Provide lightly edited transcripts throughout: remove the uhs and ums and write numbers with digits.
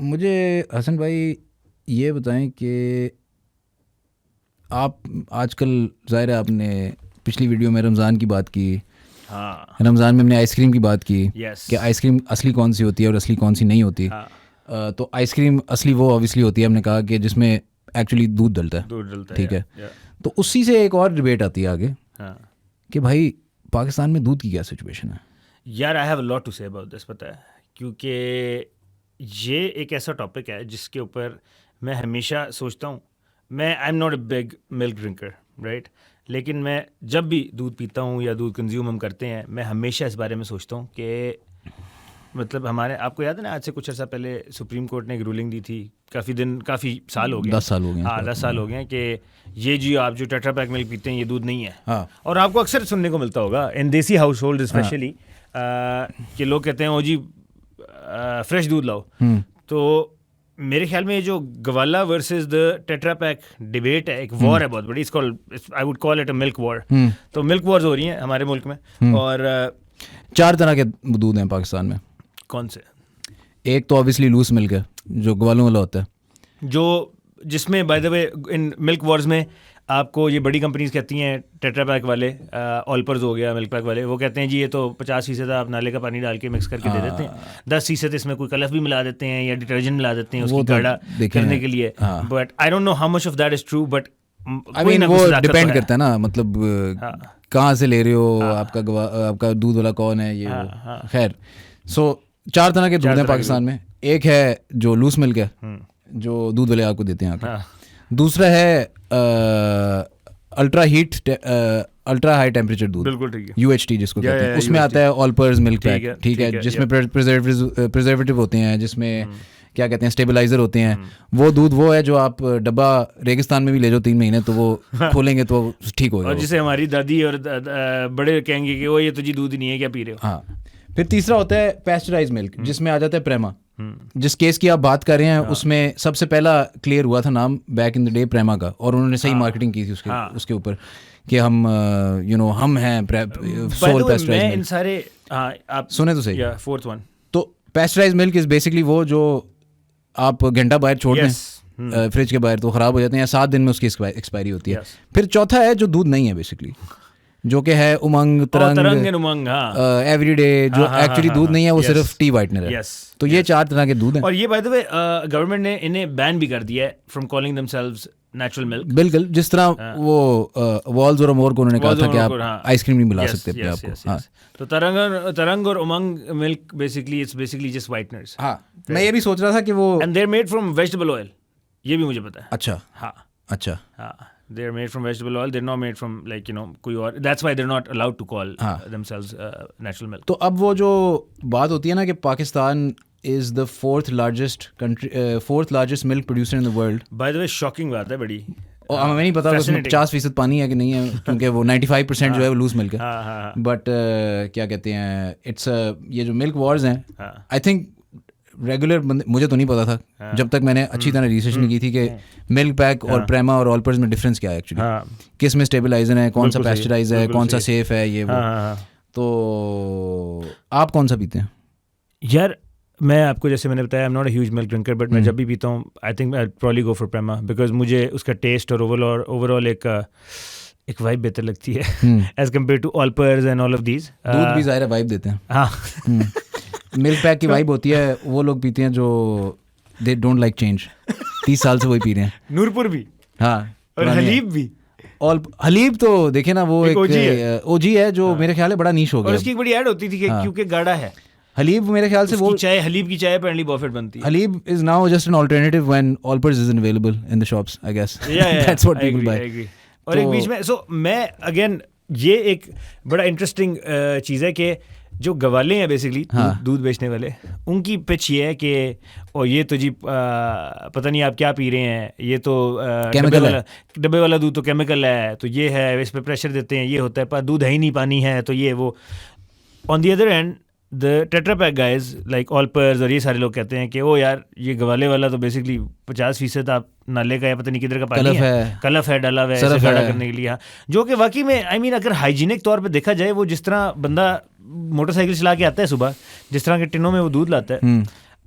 मुझे हसन भाई ये बताएं कि आप आजकल ज़ाहिर है आपने पिछली वीडियो में रमज़ान की बात की। हाँ रमज़ान में हमने आइसक्रीम की बात की यस कि आइसक्रीम असली कौन सी होती है और असली कौन सी नहीं होती। हाँ तो आइसक्रीम असली वो ऑब्वियसली होती है, हमने कहा कि जिसमें एक्चुअली दूध डलता है, दूध डलता है ठीक है। या तो उसी से एक और डिबेट आती है आगे हाँ कि भाई पाकिस्तान में दूध की क्या सिचुएशन है। यार I have a lot to say about this, पता है, क्योंकि ये एक ऐसा टॉपिक है जिसके ऊपर मैं हमेशा सोचता हूँ। मैं I am not a big milk drinker right, लेकिन मैं जब भी दूध पीता हूँ या दूध कंज्यूम हम करते हैं, मैं हमेशा इस बारे में सोचता हूँ कि मतलब हमारे, आपको याद है ना, आज से कुछ अर्सा पहले सुप्रीम कोर्ट ने एक रूलिंग दी थी, काफ़ी साल हो गए, 10 साल हो गए। हाँ 10 साल हो गए हैं, कि ये जी आप जो टेट्रा पैक मिल्क पीते हैं ये दूध नहीं है। हाँ और आपको अक्सर सुनने को मिलता होगा इन देसी हाउस होल्ड स्पेशली कि लोग कहते हैं ओ जी फ्रेश दूध लाओ। तो मेरे ख्याल में ये जो गवाला versus the Tetra Pak debate है, एक वॉर है बहुत बड़ी, I would call it a milk war. तो मिल्क वॉर्स हो रही हैं हमारे मुल्क में। और 4 तरह के दूध हैं पाकिस्तान में। कौन से? एक तो ऑब्वियसली लूस मिल्क है जो ग्वालों वाला होता है, जो जिसमें bye the way in milk Wars में आपको ये बड़ी कंपनीज कहती हैं, टेट्रा पैक वाले, ऑल्पर्स हो गया, मिल्क पैक वाले, वो कहते हैं जी ये तो 50% आप नाले का पानी डाल के मिक्स करके दे देते हैं, 10% इसमें कोई कलफ भी मिला देते हैं या डिटर्जेंट मिला देते हैं उसकी गाढ़ा करने के लिए। But I don't know how much of that is true, but I mean वो डिपेंड करता है ना, मतलब कहाँ से ले रहे हो, आपका दूध वाला कौन है, ये खैर। सो 4 तरह के दूध हैं पाकिस्तान में। एक है जो लूस मिल्क है जो दूध वाले आपको देते हैं आके। दूसरा है अल्ट्रा हाई टेम्परेचर दूध, बिल्कुल ठीक है, UHT जिसको कहते हैं। उसमें आता है ऑलपर्स मिल्क पैक, ठीक है, जिसमें प्रिजर्वेटिव होते हैं, जिसमें क्या कहते हैं स्टेबलाइजर होते हैं। वो दूध वो है जो आप डब्बा रेगिस्तान में भी ले जाओ 3 महीने तो वो खोलेंगे तो ठीक हो जाएगा। और जिसे हमारी दादी और बड़े कहेंगे कि वो ये तो जी दूध नहीं है, क्या पी रहे हो। हाँ, फिर तीसरा होता है पेस्चराइज मिल्क, जिसमें आ जाता है प्रेमा। जिस केस की आप बात कर रहे हैं उसमें सबसे पहला क्लियर हुआ था नाम बैक इन द डे प्रेमा का, और उन्होंने सही मार्केटिंग की थी उसके ऊपर कि हम हम हैं सोल पेस्चराइज मिल्क। इन सारे आप सुने तो सही। फोर्थ वन, तो पेस्चराइज मिल्क इज बेसिकली वो जो आप घंटा बाहर छोड़ दें फ्रिज के बाहर तो ख़राब हो जाते हैं, या 7 दिन में उसकी एक्सपायरी होती है। फिर चौथा है जो दूध नहीं है बेसिकली, जो कि है उमंग, तरंग, उमंग, एवरीडे, जो एक्चुअली दूध नहीं है, वो सिर्फ टी वाइटनर है। तो ये 4 तरह के दूध हैं। और ये बाय द वे गवर्नमेंट ने इन्हें बैन भी कर दिया है from calling themselves natural milk. बिल्कुल, जिस तरह वो वॉल्स और अमोर को उन्होंने कहा था कि आप आइसक्रीम नहीं मिला सकते अपने आपको। तो तरंग और Umang milk basically it's basically just whiteners. हाँ, मैं ये भी सोच रहा था कि वो and they are made from vegetable oil, ये भी मुझे पता है। अच्छा, हाँ अच्छा, हाँ, they are made from vegetable oil, they're not made from like कोई और, that's why they're not allowed to call themselves natural milk. तो अब वो जो बात होती है ना कि Pakistan is the fourth largest milk producer in the world. By the way, shocking बात है बड़ी। और हमें नहीं पता उसमें 50% पानी है कि नहीं है, क्योंकि वो 95% जो है वो लूज मिल्क है। बट क्या कहते हैं, इट्स ये जो मिल्क वॉर्स हैं, आई थिंक रेगुलर बंदे, मुझे तो नहीं पता था जब तक मैंने अच्छी तरह रिसर्च नहीं की थी कि मिल्क पैक और प्रेमा और ऑलपर्स में डिफरेंस क्या है एक्चुअली, किस में स्टेबलाइजर है, कौन सा पेस्चराइज है, कौन सा सेफ है, ये वो। तो आप कौन सा पीते हैं? यार मैं आपको जैसे मैंने बताया, I am not a huge milk drinker, but मैं जब भी पीता हूँ I think I probably go for Prema, because मुझे उसका टेस्ट और ओवरऑल एक वाइब बेहतर लगती है एज कम्पेयर टू ऑलपर्स एंड ऑल ऑफ दीज। दूध भी ज़ाहिर वाइब देते हैं। हाँ मिल्क पैक की वाइब होती है, वो लोग पीते हैं जो दे डोंट लाइक चेंज, 30 साल से वही पी रहे हैं। नूरपुर भी, हाँ, और हलीब भी। और हलीब तो देखे ना, वो एक ओजी है जो मेरे ख्याल है बड़ा नीश हो गया। और उसकी एक बड़ी ऐड होती थी क्योंकि गाढ़ा है हलीब, मेरे ख्याल से वो चाय, हलीब की चाय apparently बहुत बनती है। हलीब is now just an alternative when Allpurs isn't available in the shops, I guess. Yeah, that's what people buy. और एक बीच में मैं अगेन ये एक बड़ा इंटरेस्टिंग चीज़ है कि जो गवाले हैं बेसिकली दूध बेचने वाले, उनकी पिच ये है कि और ये तो जी पता नहीं आप क्या पी रहे हैं, ये तो डब्बे वाला दूध तो केमिकल है, तो ये है, इस पे प्रेशर देते हैं, ये होता है, पर दूध है ही नहीं, पानी है, तो ये वो। On the other and the Tetra pack guys like Olpers और ये सारे लोग कहते हैं कि ओ यार ये गवाले वाला तो बेसिकली 50% आप नाले का या पता नहीं किधर का पानी कलफ है डाला हुआ है गाढ़ा करने के लिए। हाँ, जो कि वाकई में आई मीन अगर हाइजीनिक तौर पे देखा जाए, वो जिस तरह बंदा मोटरसाइकिल चला के आता है सुबह, जिस तरह के टिनों में वो दूध लाता है,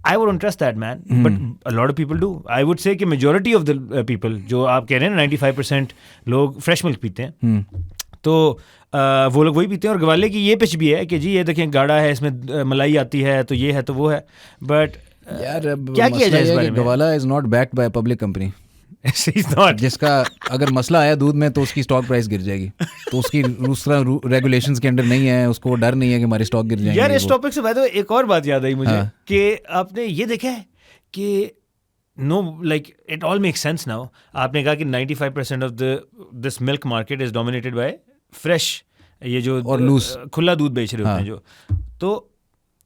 I wouldn't trust that, man. But a lot of people do. I would say कि majority of the people जो आप कह रहे हैं 95% लोग fresh milk पीते हैं. तो वो लोग वही पीते हैं. और गवाले की ये पिच भी है कि जी ये देखें गाढ़ा है, इसमें मलाई आती है, तो ये है तो वो है. बट यार क्या किया जाए इस बारे में? गवाला is not backed by public company. जिसका अगर मसला आया दूध में तो उसकी स्टॉक प्राइस गिर जाएगी. तो उसकी दूसरा रेगुलेशंस के अंडर नहीं है, उसको डर नहीं है कि हमारे स्टॉक गिर जाएंगे. यार इस टॉपिक से बात एक और बात याद आई मुझे कि आपने ये देखा है कि know like it all make sense now. आपने कहा कि 95% of this milk market is dominated by fresh, ये जो और लूज खुला दूध बेच रहे होते हैं जो. तो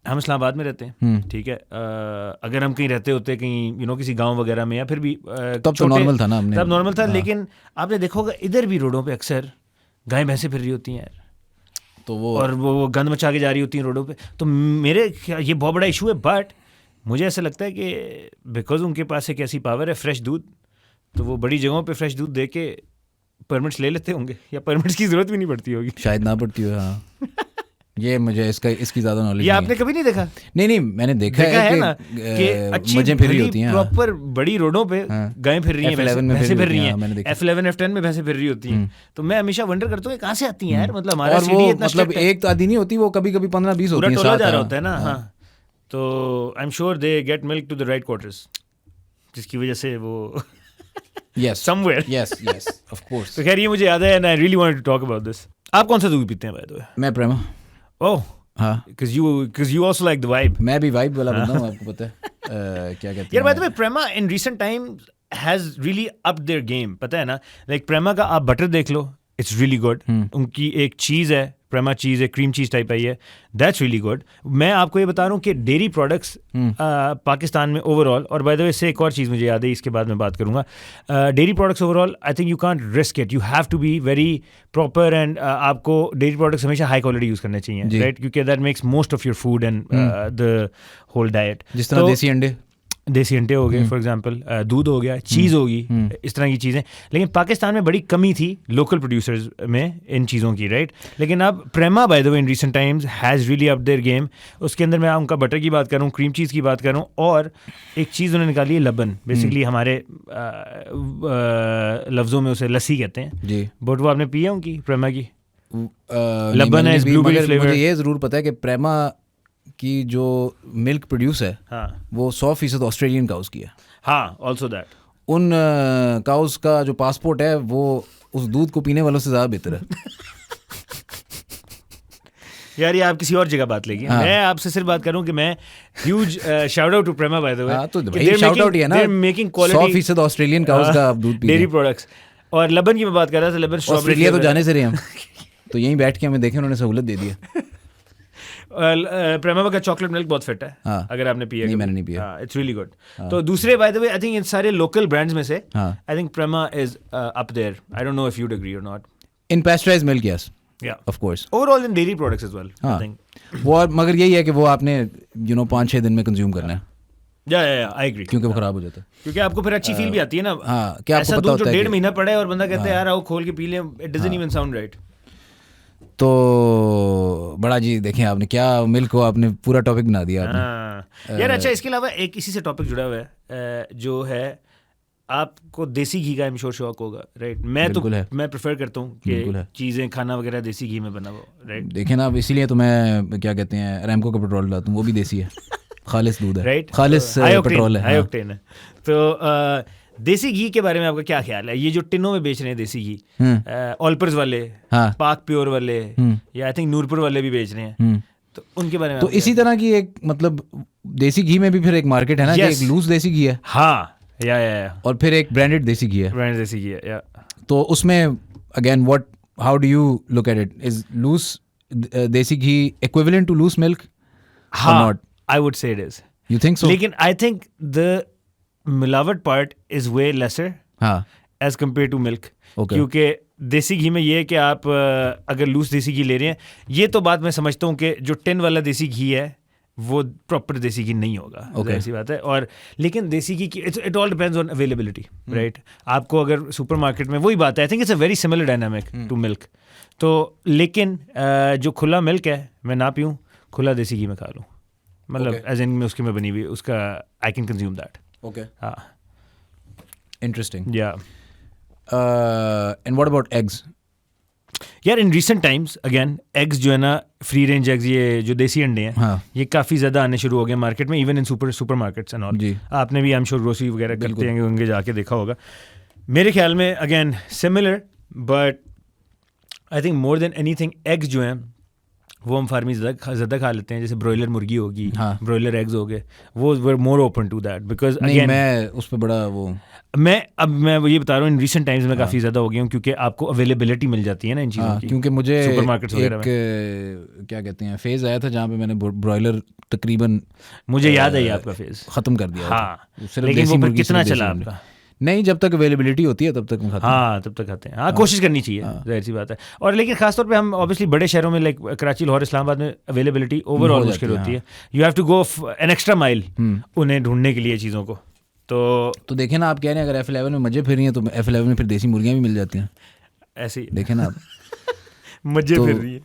हम इस्लामाबाद में रहते हैं, ठीक है. अगर हम कहीं रहते होते कहीं किसी गांव वगैरह में या फिर भी तब तो नॉर्मल था ना, हमने तब नॉर्मल था. लेकिन आपने देखा होगा इधर भी रोडों पे अक्सर गाय भैंसें फिर रही होती हैं यार. तो वो गंद मचा के जा रही होती हैं रोडों पे. तो मेरे ये बहुत बड़ा इशू है. बट मुझे ऐसा लगता है कि बिकॉज उनके पास एक ऐसी पावर है फ्रेश दूध, तो वो बड़ी जगहों पे फ्रेश दूध दे के परमिट्स ले लेते होंगे, या परमिट्स की जरूरत भी नहीं पड़ती होगी, शायद ना पड़ती हो. हाँ ये मुझे इसकी ज्यादा नॉलेज. ये आपने कभी नहीं देखा? नहीं मैंने देखा है ना कि अच्छी फिर रही होती हैं प्रॉपर बड़ी रोडों पे गायें फिर रही हैं, भैंसें फिर रही हैं. F11 F10 में भैंसें फिर रही होती हैं. तो मैं हमेशा वंडर करता हूँ कहाँ से आती हैं यार. मतलब हमारा सिटी इतना मतलब एक तो आधी नहीं होती, वो कभी 15-20 होती है, टोला जा रहा होता है ना. हाँ तो I am sure they get milk to the right quarters, जिसकी वजह से वो yes somewhere yes of course. तो खैर ये मुझे याद है and I really wanted to talk about this. आप कौन सा दूध पीते हैं by the way? मैं प्रेमा. Oh हाँ, because you also like the vibe. मैं भी वाइब वाला बंदा हूँ, आपको पता है. क्या कहते हैं यार by the way Prema in recent times has really upped their game, पता है ना. Like Prema का आप बटर देख लो, it's really good. उनकी एक चीज़ है प्रेमा चीज़ है, क्रीम चीज़ टाइप आई है, दैट्स रियली गुड. मैं आपको ये बता रहा हूँ कि डेयरी प्रोडक्ट्स पाकिस्तान में ओवरऑल, और बाय द वे से एक और चीज़ मुझे याद है, इसके बाद मैं बात करूँगा. Dairy products overall I think you can't risk it, you have to be very proper. And आपको डेयरी प्रोडक्ट्स हमेशा हाई क्वालिटी यूज़ करने चाहिए, राइट, क्योंकि that makes most of your food and the whole diet. जिस तरह देसी अंडे हो गए फॉर एग्जांपल, दूध हो गया, चीज़ होगी, इस तरह की चीज़ें. लेकिन पाकिस्तान में बड़ी कमी थी लोकल प्रोड्यूसर्स में इन चीज़ों की, राइट. लेकिन अब Prema by the way in recent times has really up their game. उसके अंदर मैं उनका बटर की बात करूँ, क्रीम चीज़ की बात करूँ, और एक चीज़ उन्होंने निकाली है लबन. बेसिकली हमारे लफ्ज़ों में उसे लस्सी कहते हैं जी. बट वो आपने पिया उनकी प्रेमा की? लबन है ब्लूबेरी फ्लेवर. मुझे ये ज़रूर पता है कि प्रेमा की जो मिल्क प्रोड्यूस है, हाँ, वो 100% ऑस्ट्रेलियन काउस की है. हाँ, ऑल्सो दैट. उन काउस का जो पासपोर्ट है वो उस दूध को पीने वालों से ज़्यादा बेहतर है. यार ये आप किसी और जगह बात लेंगे. मैं आपसे सिर्फ बात करूं कि मैं huge shout out to Prema by the way. तो भाई शाउट आउट ही है ना, मेकिंग क्वालिटी 100% ऑस्ट्रेलियन काउस का आप दूध पी डेयरी प्रोडक्ट्स. और लबन की मैं बात कर रहा था. लबन ऑस्ट्रेलिया तो जाने से रहे हम, तो यहीं बैठ के हमें देखे उन्होंने सहूलत दे दी है. प्रेमा का चॉकलेट मिल्क बहुत फिट है. हाँ, अगर आपने पिया. नहीं मैंने नहीं पिया. It's really good. तो दूसरे by the way I think इन सारे लोकल ब्रांड्स में से I think Prema is up there. I don't know if you agree और not. In pasteurized milk yes, yeah of course. Overall in dairy products as well I think. वो मगर यही है कि वो आपने 5-6 दिन में कंज्यूम करना है. या आई एग्री, क्योंकि वो खराब हो जाता है. क्योंकि आपको फिर अच्छी फील भी आती है ना. हाँ, क्या आपको पता होता है 1.5 महीना पड़ा है और बंदा कहता है यार आओ खोल के पी लें, it doesn't even sound right. तो बड़ा जी देखें आपने क्या मिल्क को आपने पूरा टॉपिक बना दिया आपने. यार अच्छा, इसके अलावा एक इसी से टॉपिक जुड़ा हुआ है जो है आपको देसी घी का आई एम श्योर शौक होगा, राइट. मैं प्रेफर करता हूँ कि चीज़ें खाना वगैरह देसी घी में बना हो, राइट. देखें ना, इसीलिए तो मैं क्या कहते हैं अरामको का पेट्रोल लाता हूँ, वो भी देसी है, खालिस दूध है, राइट, खालिस पेट्रोल है, हाई ऑक्टेन है. तो देसी घी के बारे में आपका क्या ख्याल है? ये जो टिनों में बेच रहे हैं देसी घी, ऑलपर्स वाले, पाक प्योर वाले, या आई थिंक नूरपुर वाले भी बेच रहे हैं, तो उनके बारे में तो इसी तरह की एक मतलब देसी घी में भी फिर एक मार्केट है ना, एक लूज देसी घी है. हाँ, या और फिर एक ब्रांडेड देसी घी है. ब्रांडेड देसी घी है, या. तो उसमें again how do you look at it? Is loose desi ghee equivalent to loose milk? हाँ, I would say it is. You think so? लेकिन आई थिंक द मिलावट part is way lesser as compare to milk. क्योंकि देसी घी में ये है कि आप अगर लूज देसी घी ले रहे हैं, ये तो बात मैं समझता हूँ कि जो टिन वाला देसी घी है वो प्रॉपर देसी घी नहीं होगा, ऐसी बात है. और लेकिन देसी घी की it all depends on availability, right. आपको अगर सुपरमार्केट में, वही बात है, I think it's a very similar dynamic to milk. तो लेकिन जो खुला मिल्क है मैं ना पीऊँ, खुला देसी घी में खा लूँ. मतलब एज इन में उसके में बनी हुई उसका I can consume that. Okay, हाँ, इंटरेस्टिंग. या एंड व्हाट अबाउट एग्स? यार in recent times again eggs जो है ना, फ्री रेंज एग्स, ये जो देसी अंडे हैं, हाँ ये काफ़ी ज़्यादा आने शुरू हो गए मार्केट में, even in supermarkets and all. जी. आपने भी आई एम श्योर ग्रोसरी वगैरह करते होंगे जाके देखा होगा. मेरे ख्याल में again similar, but I think more than anything eggs जो हैं वो हम फार्मी ज़्यादा खा लेते हैं. जैसे ब्रॉयलर मुर्गी होगी, हाँ. ब्रॉयलर एग्स हो गए, वो were more open to that because नहीं, अगेन मैं उस पर बड़ा वो मैं ये बता रहा हूँ इन रिसेंट टाइम्स में काफ़ी ज़्यादा हो गया हूँ क्योंकि आपको अवेलेबिलिटी मिल जाती है ना इन चीज़ों की. क्योंकि मुझे सुपरमार्केट्स वगैरह एक क्या कहते हैं फेज़ आया था जहाँ पे मैंने ब्रॉयलर तकरीबन मुझे याद है आपका फेज़ ख़त्म कर दिया. हाँ, सिर्फ लेकिन देसी वो मुर्गी, कितना सिर्फ देसी चला अंडे. आपका? नहीं, जब तक अवेलेबिलिटी होती है तब तक हम खाते हैं. हाँ, तब तक खाते हैं. हाँ, कोशिश करनी चाहिए, जाहिर सी बात है. और लेकिन खासतौर पे हम ऑब्वियसली बड़े शहरों में लाइक कराची, लाहौर, इस्लामाबाद में अवेलेबिलिटी ओवरऑल मुश्किल होती है. You have to go an extra mile उन्हें ढूंढने के लिए चीज़ों को. तो देखें ना, आप कह रहे हैं अगर F11 में मजे फिर रही हैं तो F11 में फिर देसी मुर्गियाँ भी मिल जाती हैं. ऐसे ही देखें ना आप मजे फिर रही है.